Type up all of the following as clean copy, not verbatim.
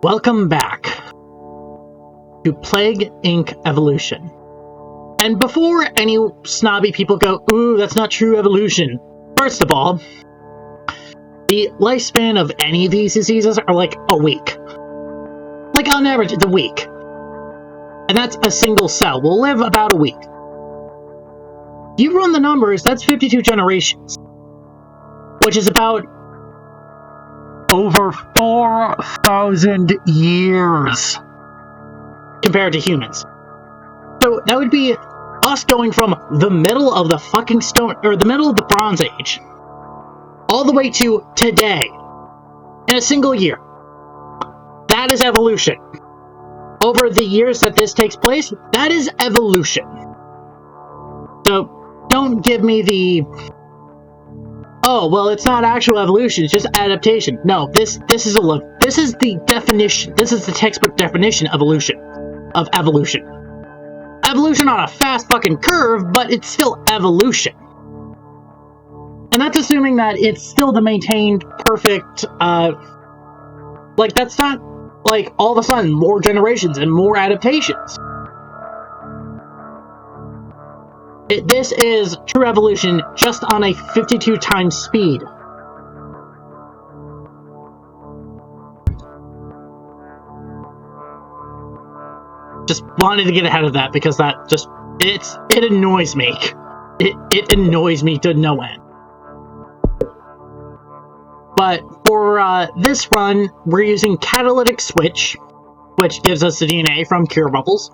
Welcome back to Plague Inc. Evolution. And before any snobby people go, ooh, that's not true evolution. First of all, the lifespan of any of these diseases are like a week. Like on average, it's a week. And that's a single cell. Will live about a week. You run the numbers, that's 52 generations. Which is about over 4,000 years compared to humans. So that would be us going from the middle of the fucking stone, or the middle of the Bronze Age, all the way to today, in a single year. That is evolution. Over the years that this takes place, that is evolution. So don't give me the, oh, well, it's not actual evolution, it's just adaptation. No, this is the definition. This is the textbook definition of evolution. Evolution on a fast fucking curve, but it's still evolution. And that's assuming that it's still the maintained perfect, like, that's not, like, all of a sudden more generations and more adaptations. This is true evolution just on a 52 times speed. Just wanted to get ahead of that because that just, it annoys me. It annoys me to no end. But for this run, we're using Catalytic Switch, which gives us the DNA from cure bubbles.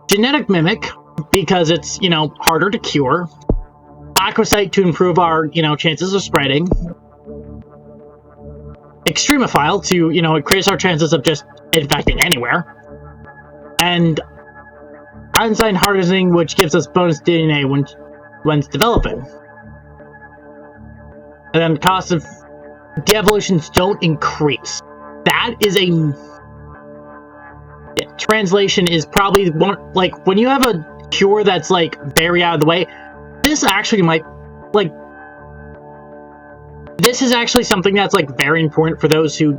Genetic Mimic, because it's, harder to cure. Aquasite to improve our, chances of spreading. Extremophile to, increase our chances of just infecting anywhere. And Einstein Harnessing, which gives us bonus DNA when it's developing. And then cost of de-evolutions don't increase. That is translation is probably one, like, when you have a cure that's, like, very out of the way, this actually might, like, this is actually something that's, like, very important for those who,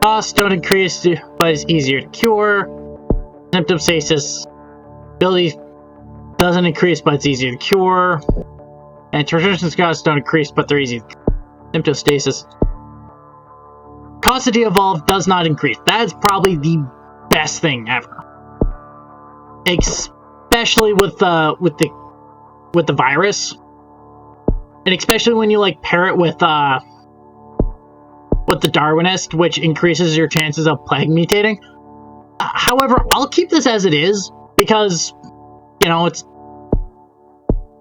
costs don't increase, but it's easier to cure. Symptom stasis ability doesn't increase, but it's easier to cure. And transmission costs don't increase, but they're easy. Symptom stasis. Cost of de-evolve does not increase. That is probably the best thing ever. Especially with the virus. And especially when you, like, pair it with the Darwinist, which increases your chances of plague mutating. However, I'll keep this as it is, because, it's...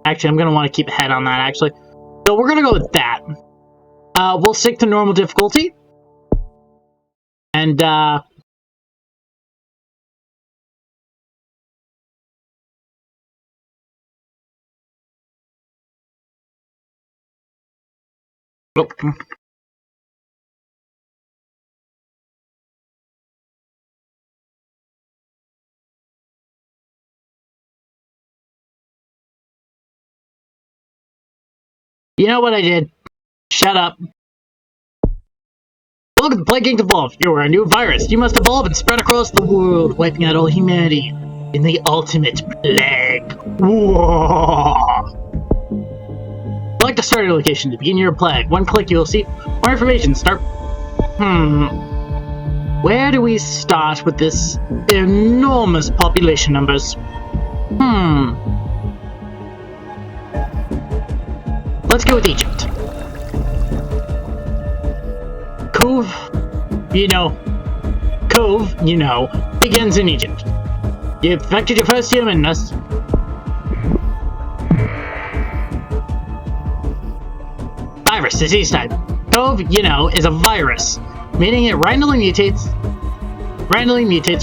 Actually, I'm going to want to keep ahead on that, actually. So we're going to go with that. We'll stick to normal difficulty. And, oh. You know what I did? Shut up. Welcome to Plague Inc. Evolve. You're a new virus. You must evolve and spread across the world, wiping out all humanity in the ultimate plague. Whoa. Select a starting location to begin your plague. One click, you will see more information. Start. Where do we start with this enormous population numbers? Let's go with Egypt. Cove, begins in Egypt. You infected your first human, thus. Virus, disease type. Cove, is a virus, meaning it randomly mutates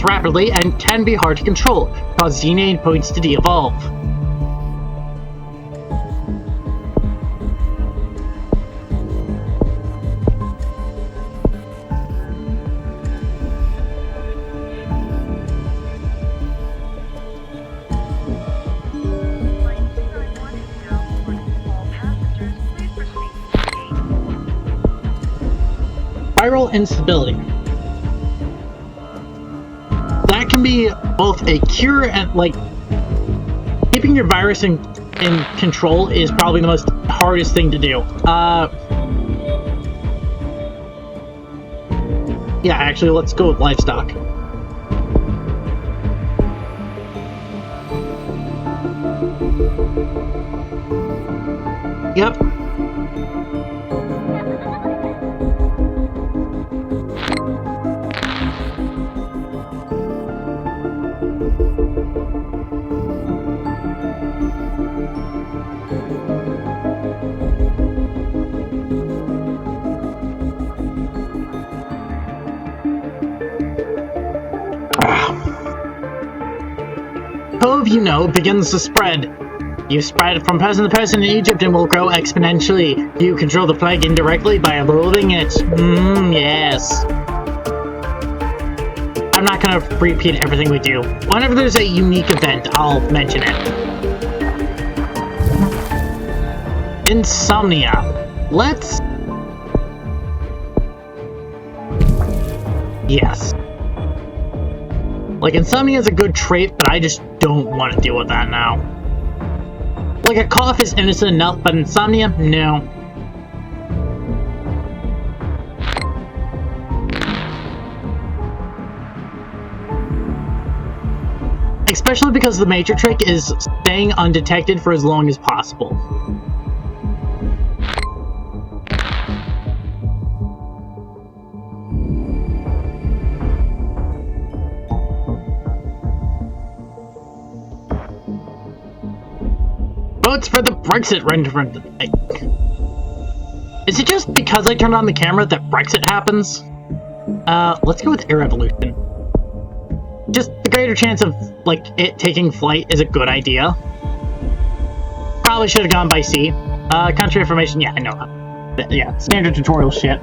rapidly and can be hard to control, cause DNA points to de-evolve. Viral instability. That can be both a cure and, like, keeping your virus in control is probably the most hardest thing to do. Yeah, actually, let's go with livestock. Yep. Cove, you know, begins to spread. You spread it from person to person in Egypt and will grow exponentially. You control the plague indirectly by loathing it. Yes. I'm not gonna repeat everything we do. Whenever there's a unique event, I'll mention it. Insomnia. Let's... Yes. Like, insomnia is a good trait, but I just don't want to deal with that now. Like, a cough is innocent enough, but insomnia? No. Especially because the major trick is staying undetected for as long as possible. Votes for the Brexit referendum. Is it just because I turned on the camera that Brexit happens? Let's go with air evolution. Just the greater chance of, like, it taking flight is a good idea. Probably should have gone by sea. Country information, yeah, I know that. Yeah, standard tutorial shit.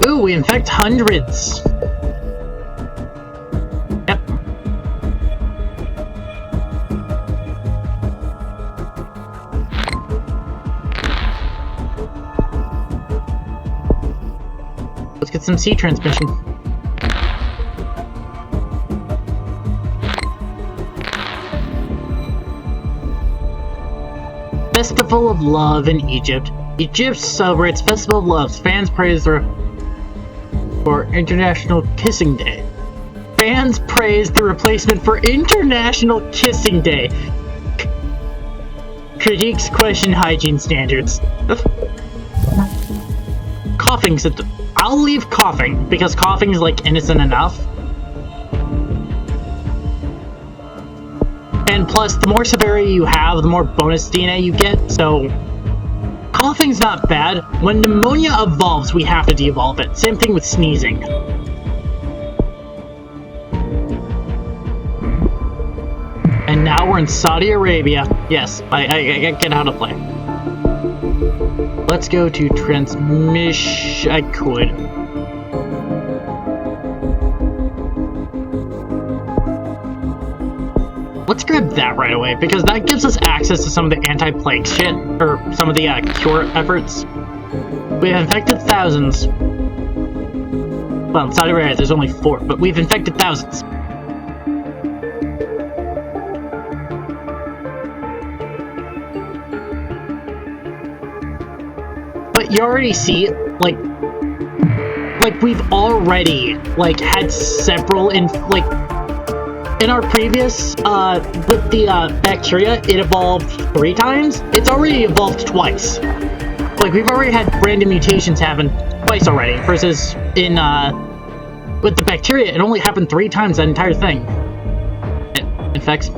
Ooh, we infect hundreds. Yep. Let's get some sea transmission. Festival of Love in Egypt. Egypt celebrates Festival of Love. Fans praise for International Kissing Day. Fans praise the replacement for International Kissing Day. Critiques question hygiene standards. Coughing symptom. I'll leave coughing, because coughing is, like, innocent enough. And plus, the more severity you have, the more bonus DNA you get, so... Coughing's not bad. When pneumonia evolves, we have to de-evolve it. Same thing with sneezing. And now we're in Saudi Arabia. Yes, I get how to play. Let's go to transmission. I could. Let's grab that right away, because that gives us access to some of the anti-plague shit, or some of the cure efforts. We have infected thousands. Well, in Saudi Arabia there's only 4, but we've infected thousands. But you already see, like we've already, like, had several, in our previous, with the, bacteria, it evolved 3 times. It's already evolved twice. Like, we've already had random mutations happen twice already, versus in, with the bacteria, it only happened 3 times, that entire thing. It infects.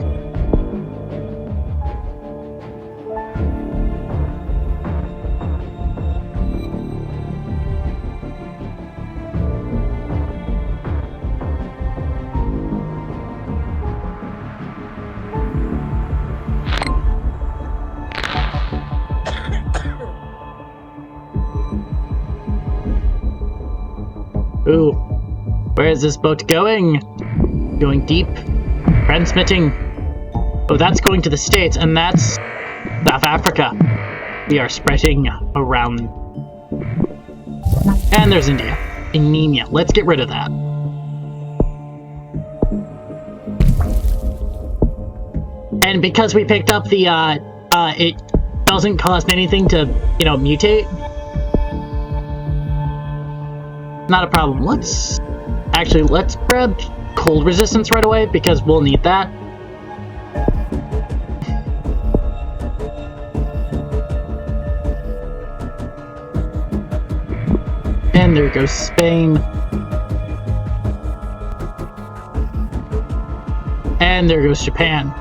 Ooh, where is this boat going? Going deep. Transmitting. Oh, that's going to the States, and that's South Africa. We are spreading around. And there's India. Anemia. Let's get rid of that. And because we picked up the, it doesn't cost anything to, you know, mutate. Not a problem. Let's grab cold resistance right away, because we'll need that. And there goes Spain. And there goes Japan.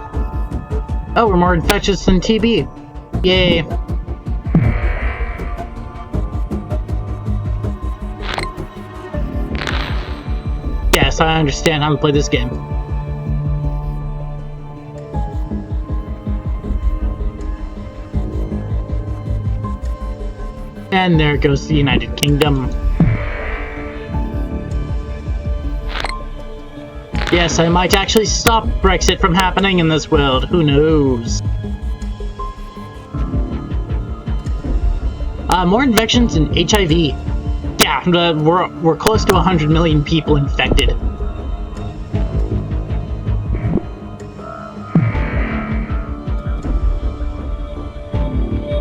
Oh, we're more infectious than TB. Yay. Yes, I understand how to play this game. And there goes the United Kingdom. Yes, I might actually stop Brexit from happening in this world. Who knows? More infections and HIV. Yeah, we're close to 100 million people infected.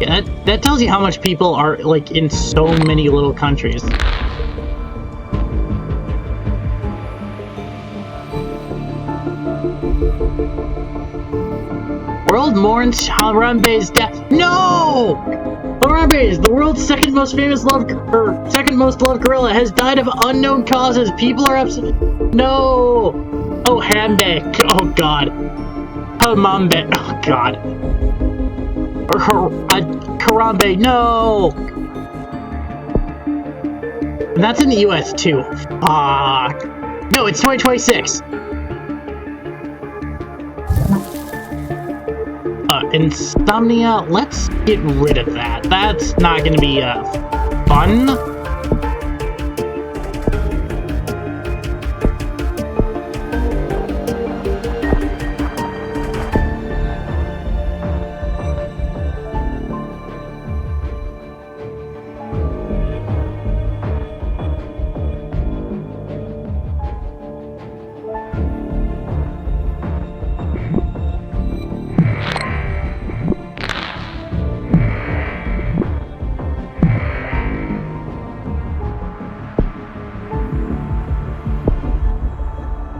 Yeah, that tells you how much people are, like, in so many little countries. World mourns Harambe's death. No! Harambe is the world's second most loved gorilla, has died of unknown causes. People are upset. No! Oh, Harambe. Oh, God. Harambe. Oh, God. Or Harambe. No! And that's in the US, too. Fuck. No, it's 2026. Insomnia, let's get rid of that. That's not gonna be, fun.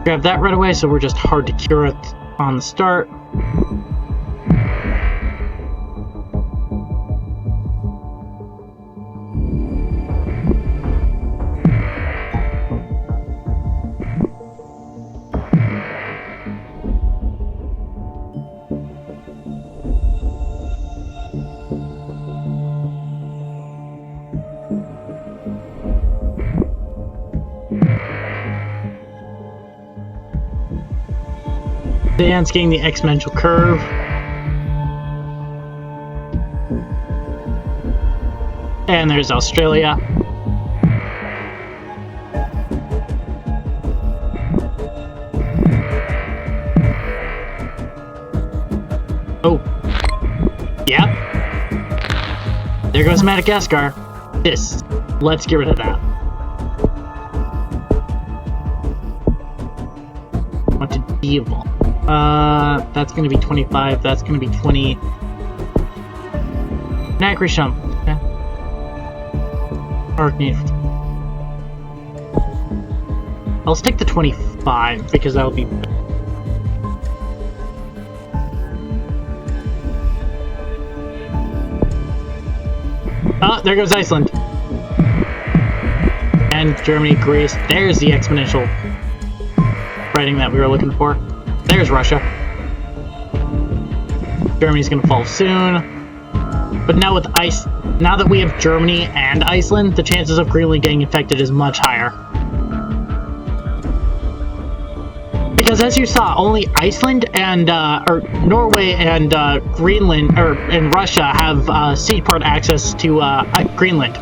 Grab that right away, so we're just hard to cure it on the start. Dan's getting the exponential curve. And there's Australia. Oh. Yep. There goes Madagascar. Let's get rid of that. Want to de-evolve. That's gonna be 25, that's gonna be 20. Nagrisham. Okay. I'll stick to 25, because that'll be... Oh, there goes Iceland. And Germany, Greece. There's the exponential spreading that we were looking for. There's Russia. Germany's gonna fall soon. But now now that we have Germany and Iceland, the chances of Greenland getting infected is much higher. Because as you saw, only Iceland and, or Norway and, Greenland, and Russia have, seaport access to, Greenland.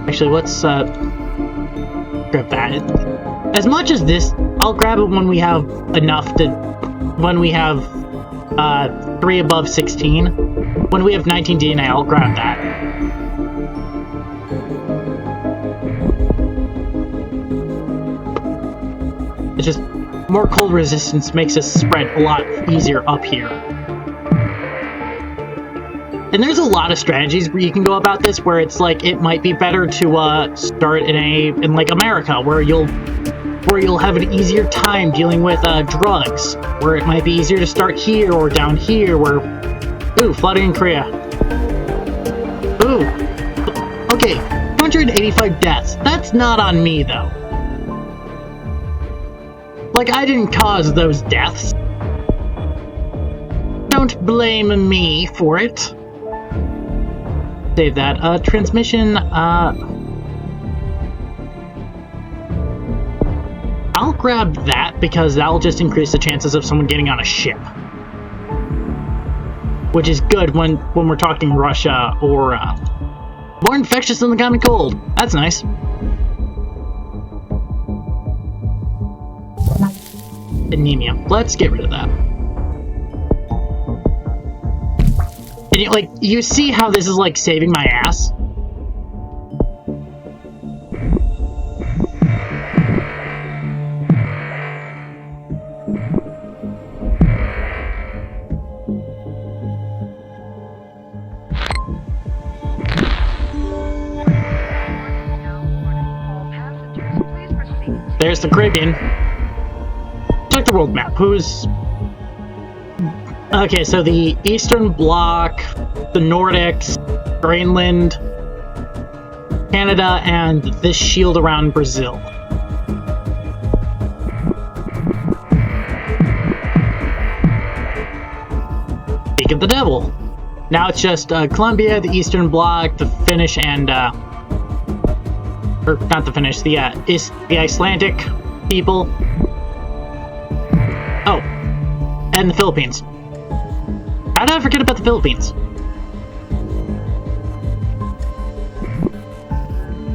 Actually, let's, grab that. As much as this, I'll grab it when we have enough to when we have 3 above 16. When we have 19 DNA, I'll grab that. It's just more cold resistance makes this spread a lot easier up here. And there's a lot of strategies where you can go about this, where it's like it might be better to start in like America, where you'll have an easier time dealing with drugs, where it might be easier to start here or down here, where ooh, flooding in Korea. Ooh, okay, 285 deaths. That's not on me though. Like, I didn't cause those deaths. Don't blame me for it. Save that. Transmission, I'll grab that because that'll just increase the chances of someone getting on a ship. Which is good when we're talking Russia or, more infectious than the common cold. That's nice. Anemia. Let's get rid of that. And you see how this is like saving my ass? There's the Caribbean. Check the world map. Who's... Okay, so the Eastern Bloc, the Nordics, Greenland, Canada, and this shield around Brazil. Speak of the devil. Now it's just Colombia, the Eastern Bloc, the Finnish, and or not the Finnish, the Icelandic people. Oh, and the Philippines. How did I forget about the Philippines?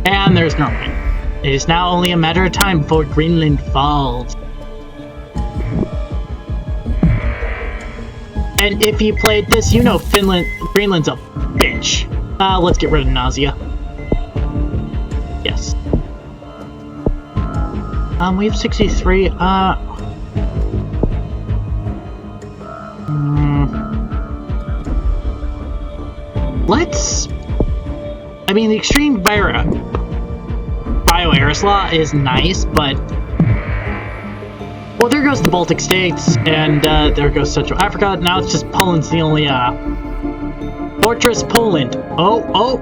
And there's Norway. It is now only a matter of time before Greenland falls. And if you played this, you know Greenland's a bitch. Let's get rid of nausea. Yes. We have 63, let's... I mean, the extreme bioaerosol is nice, but... Well, there goes the Baltic states, and there goes Central Africa. Now it's just Poland's the only, Fortress Poland. Oh!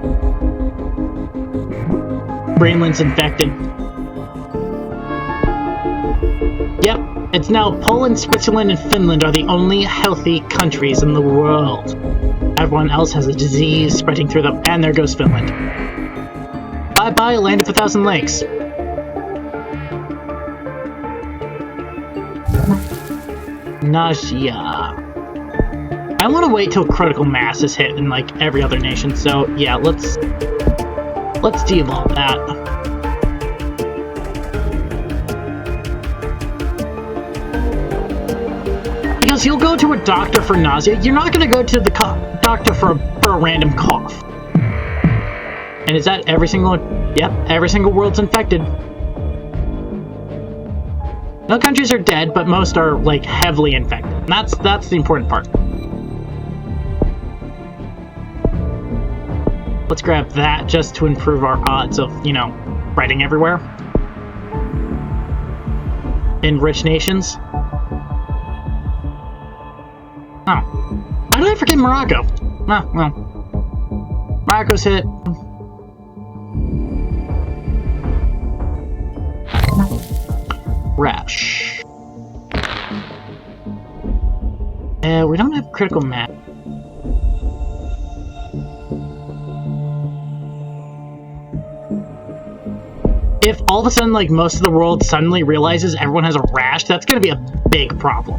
Greenland's infected. Yep, it's now Poland, Switzerland, and Finland are the only healthy countries in the world. Everyone else has a disease spreading through them, and there goes Finland. Bye-bye, land of a thousand lakes. Nausea. I want to wait till critical mass is hit in, like, every other nation, so, yeah, let's de-evolve that. Because you'll go to a doctor for nausea, you're not going to go to the doctor for a random cough. And is that every single... Yep, every single world's infected. No countries are dead, but most are, like, heavily infected. And that's the important part. Let's grab that just to improve our odds of, you know, spreading everywhere. In rich nations. Oh. Why did I forget Morocco? Oh, well. Morocco's hit. Rash. We don't have critical mass. If all of a sudden, like, most of the world suddenly realizes everyone has a rash, that's gonna be a big problem.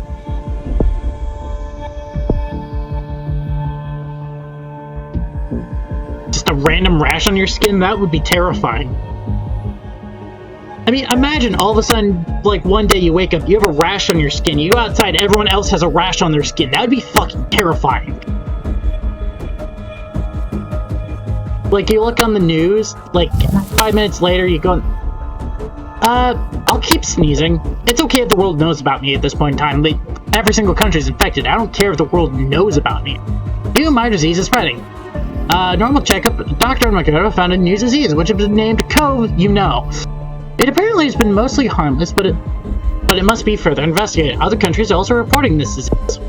Just a random rash on your skin, that would be terrifying. I I mean, imagine all of a sudden, like, one day you wake up, you have a rash on your skin, you go outside, everyone else has a rash on their skin. That would be fucking terrifying. Like, you look on the news, like, 5 minutes later, you go, I'll keep sneezing. It's okay if the world knows about me at this point in time. Like, every single country is infected. I don't care if the world knows about me. Even my disease is spreading. Normal checkup, Dr. Armageddon found a new disease, which has been named COVID, you know. It apparently has been mostly harmless, but it must be further investigated. Other countries are also reporting this disease.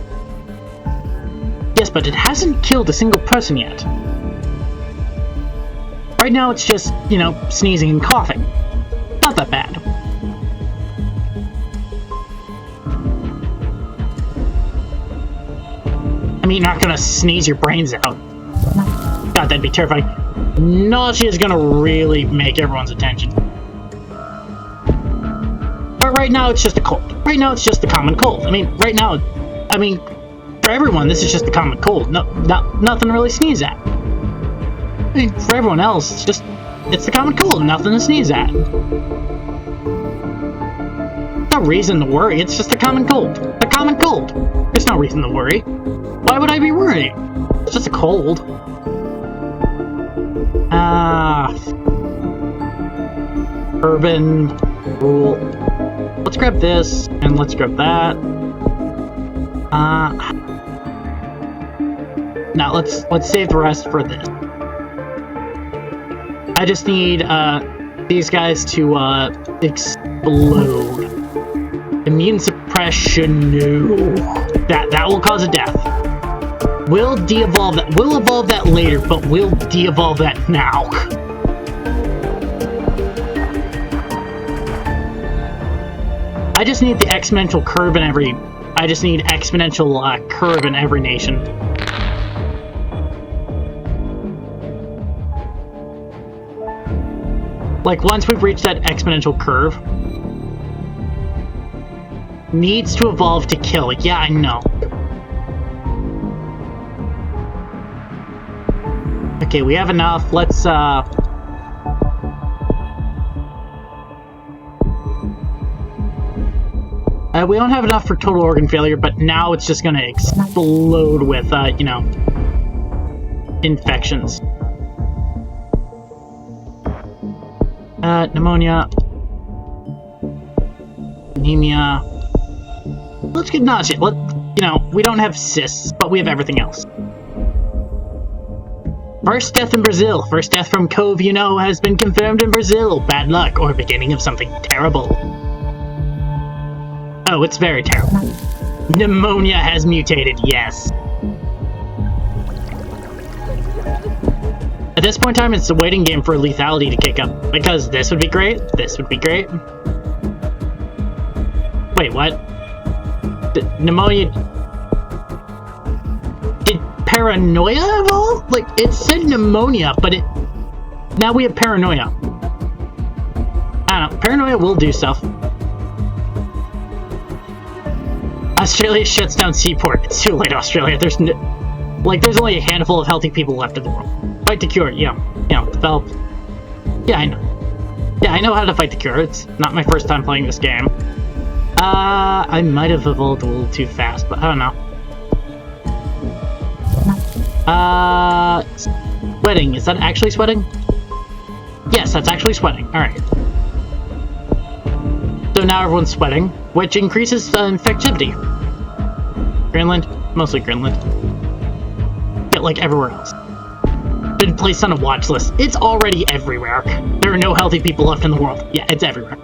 Yes, but it hasn't killed a single person yet. Right now it's just, you know, sneezing and coughing. Not that bad. I mean, you're not gonna sneeze your brains out. God, that'd be terrifying. Nausea is gonna really make everyone's attention. But right now, it's just a cold. Right now, it's just a common cold. I mean, right now, for everyone, this is just a common cold. Nothing to really sneeze at. I mean, for everyone else, it's the common cold. Nothing to sneeze at. No reason to worry. It's just a common cold. A common cold. There's no reason to worry. Why would I be worried? It's just a cold. Urban rule. Let's grab this, and let's grab that. Now let's save the rest for this. I just need these guys to explode. Immune suppression, no. That will cause a death. We'll de-evolve that. We'll evolve that later, but we'll de-evolve that now. I just need the exponential curve in every. I just need exponential curve in every nation. Like, once we've reached that exponential curve, needs to evolve to kill. Yeah, I know. Okay, we have enough. Let's, we don't have enough for total organ failure, but now it's just gonna explode with, you know, infections. Pneumonia. Anemia. Let's get nausea. You know, we don't have cysts, but we have everything else. First death in Brazil. First death from Cove, you know, has been confirmed in Brazil. Bad luck, or beginning of something terrible. Oh, it's very terrible. Pneumonia has mutated, yes. At this point in time, it's the waiting game for lethality to kick up. Because this would be great. This would be great. Wait, what? Pneumonia... Did paranoia evolve? Like, it said pneumonia, but it... Now we have paranoia. I don't know. Paranoia will do stuff. Australia shuts down seaport. It's too late, Australia. There's only a handful of healthy people left in the world. Fight the cure, yeah. You know, develop. Yeah, I know. Yeah, I know how to fight the cure. It's not my first time playing this game. I might have evolved a little too fast, but I don't know. Sweating. Is that actually sweating? Yes, that's actually sweating. Alright. So now everyone's sweating, which increases infectivity. Greenland? Mostly Greenland. But like everywhere else. Been placed on a watch list. It's already everywhere. There are no healthy people left in the world. Yeah, it's everywhere.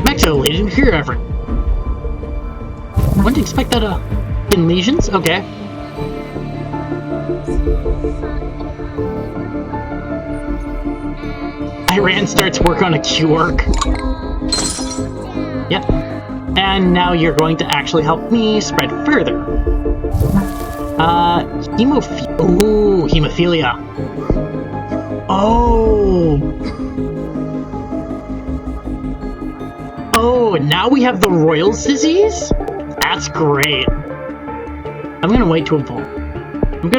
Mexico, lesion here ever. Wouldn't expect that in lesions? Okay. Iran starts work on a cure. Yep. And now you're going to actually help me spread further. Hemophilia. Oh, now we have the Royals disease? That's great. I'm gonna wait to evolve. I'm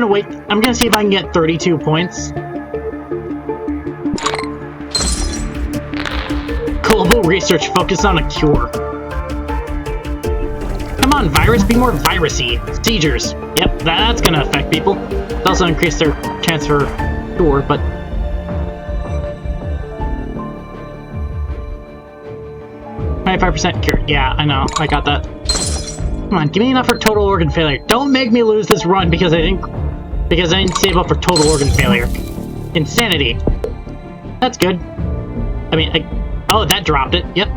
gonna see if I can get 32 points. Global research, focus on a cure. Come on, virus, be more virusy. Seizures. Yep, that's gonna affect people. It also increase their chance for cure, but... %cure. Yeah, I know. I got that. Come on, give me enough for total organ failure. Don't make me lose this run because I didn't save up for total organ failure. Insanity. That's good. I mean, oh, that dropped it. Yep.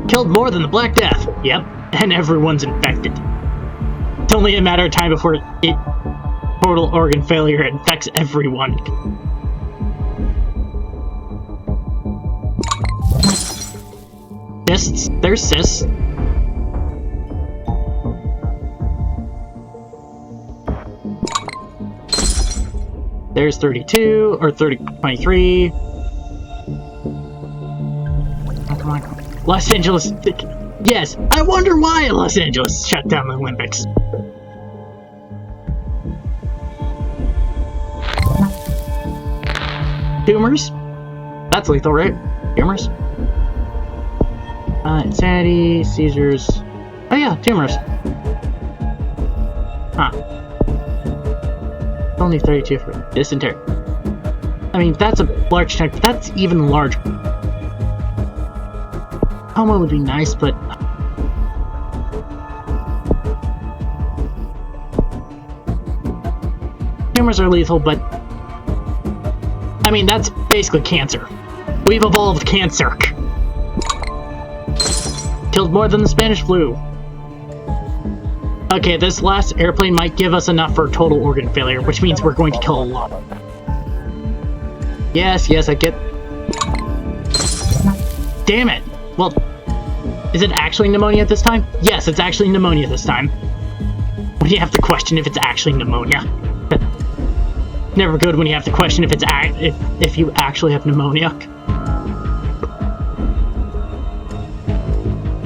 Killed more than the Black Death. Yep. And everyone's infected. It's only a matter of time before total organ failure infects everyone. Cysts. There's cysts. There's 32, or 23. Oh, come on. Los Angeles. Yes, I wonder why Los Angeles shut down the Olympics. Tumors? That's lethal, right? Tumors? Insanity, seizures. Oh yeah, tumors. Huh. Only 32 for dysentery. I mean, that's a large chunk, but that's even larger. Coma would be nice, but... Tumors are lethal, but... I mean, that's basically cancer. We've evolved cancer. Killed more than the Spanish flu. Okay, this last airplane might give us enough for total organ failure, which means we're going to kill a lot. Yes, I get... Damn it! Well, is it actually pneumonia this time? Yes, it's actually pneumonia this time. When you have to question if it's actually pneumonia. Never good when you have to question if it's if you actually have pneumonia.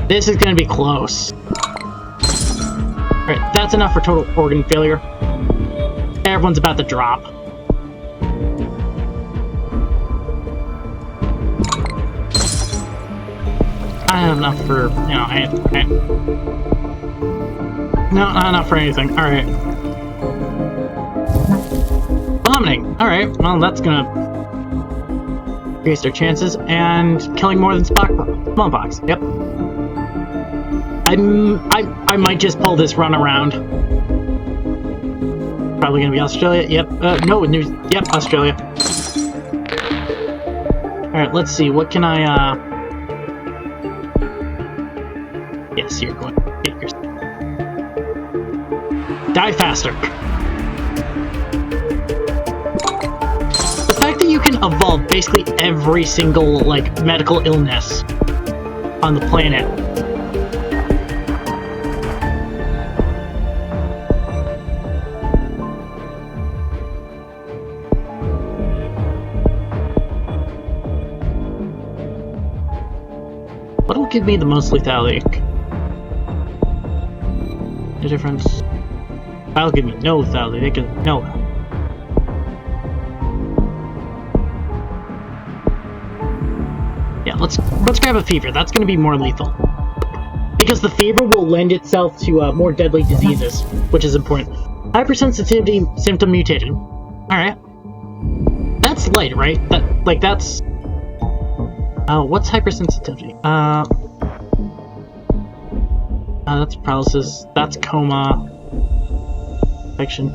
This is gonna be close. Alright, that's enough for total organ failure. Everyone's about to drop. I have enough for, you know, no, not enough for anything. Alright. Vomiting. Alright, well, that's gonna increase their chances, and killing more than smallpox. Yep. I might just pull this run around. Probably gonna be Australia. Yep. No, yep, Australia. Alright, let's see. What can I, Yes, you're going to get yours. Die faster. The fact that you can evolve basically every single, like, medical illness on the planet. What'll give me the most lethality? The difference. That'll give me no lethality. They can no. Yeah, let's grab a fever. That's going to be more lethal because the fever will lend itself to more deadly diseases, which is important. Hypersensitivity symptom mutated. All right, that's light, right? That's. What's hypersensitivity? That's paralysis. That's coma. Infection.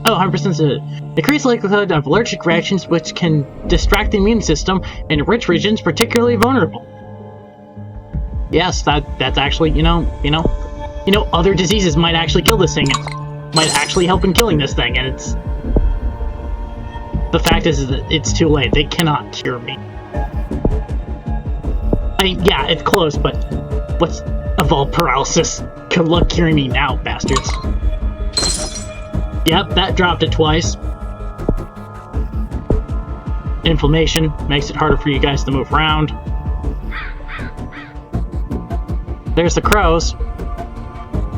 Oh, hypersensitivity. Increased likelihood of allergic reactions, which can distract the immune system in rich regions, particularly vulnerable. Yes, that's actually, you know, other diseases might actually kill this thing. It might actually help in killing this thing, and it's... The fact is that it's too late. They cannot cure me. I mean, yeah, it's close, but what's evolved paralysis? Good luck curing me now, bastards. Yep, that dropped it twice. Inflammation makes it harder for you guys to move around. There's the crows.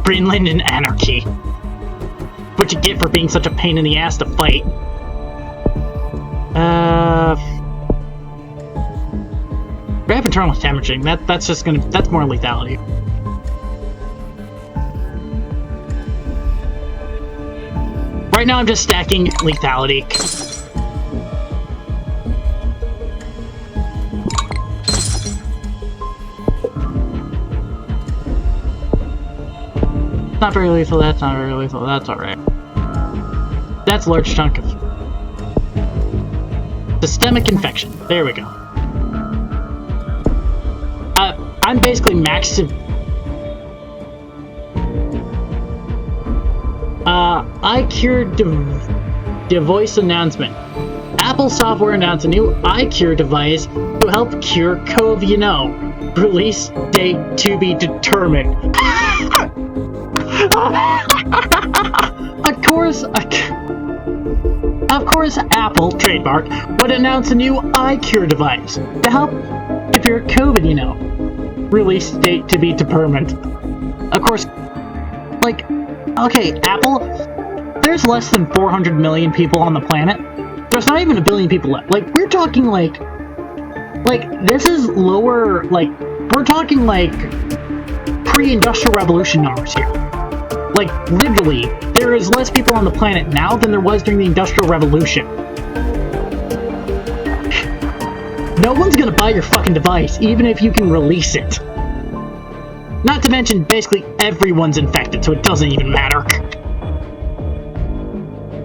Greenland and anarchy. What you get for being such a pain in the ass to fight. have internal hemorrhaging. That's more lethality. Right now I'm just stacking lethality. Not very lethal, that's not very lethal, that's alright. That's a large chunk of systemic infection. There we go. I'm basically maxed. I cured device announcement. Apple software announced a new iCure device to help cure COVID, you know. Release date to be determined. Of course, Apple, trademark, would announce a new iCure device to help cure COVID, you know. Release date to be determined. Of course, like, okay, Apple, there's less than 400 million people on the planet. There's not even a billion people left. Like, we're talking like, this is lower, like, we're talking like pre-industrial revolution numbers here. Like, literally, there is less people on the planet now than there was during the Industrial Revolution. No one's gonna buy your fucking device, even if you can release it. Not to mention, basically everyone's infected, so it doesn't even matter.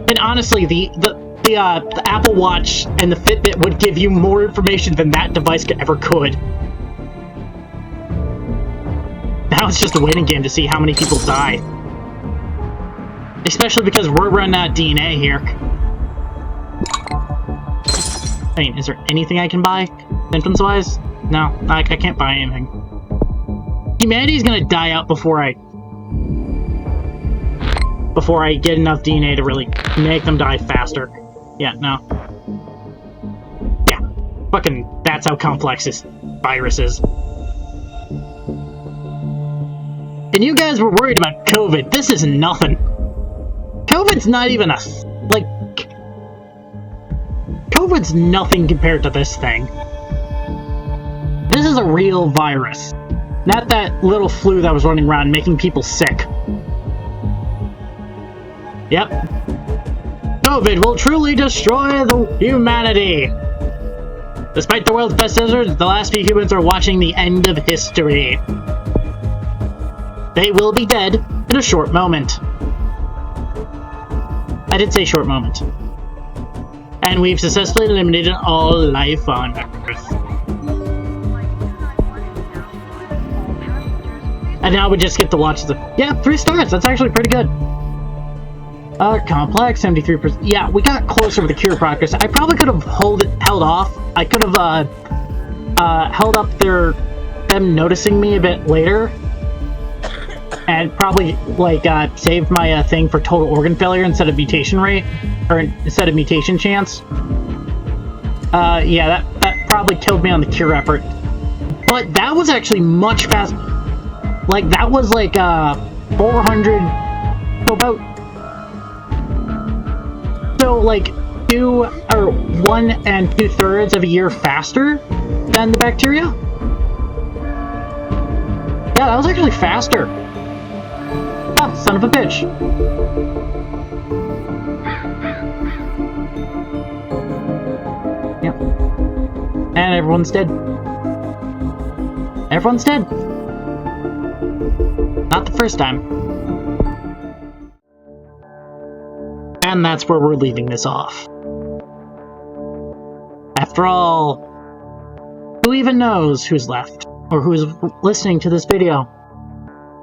And honestly, the Apple Watch and the Fitbit would give you more information than that device could. Now it's just a waiting game to see how many people die. Especially because we're running out of DNA here. I mean, is there anything I can buy? Symptoms-wise? No, I can't buy anything. Humanity's gonna die out before I get enough DNA to really make them die faster. Yeah, no. Yeah. Fucking, that's how complex this virus is. And you guys were worried about COVID. This is nothing. COVID's not even a... like... COVID's nothing compared to this thing. This is a real virus. Not that little flu that was running around making people sick. Yep. COVID will truly destroy the humanity! Despite the world's best scissors, the last few humans are watching the end of history. They will be dead in a short moment. I did say short moment. And we've successfully eliminated all life on Earth. And now we just get to watch the... yeah, 3 stars! That's actually pretty good. Complex, 73%. Yeah, we got closer with the cure progress. I probably could have held off. I could have, held up them noticing me a bit later. And probably, like, saved my, thing for total organ failure instead of mutation rate. Or instead of mutation chance. Yeah, that probably killed me on the cure effort. But that was actually much faster. Like, that was, like, 400... so about... so, like, 1 2/3 of a year faster than the bacteria? Yeah, that was actually faster. Ah, son of a bitch. Yep. And everyone's dead. Everyone's dead. Not the first time. And that's where we're leaving this off. After all, who even knows who's left? Or who's listening to this video?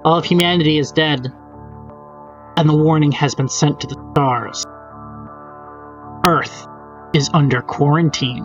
All of humanity is dead. And the warning has been sent to the stars. Earth is under quarantine.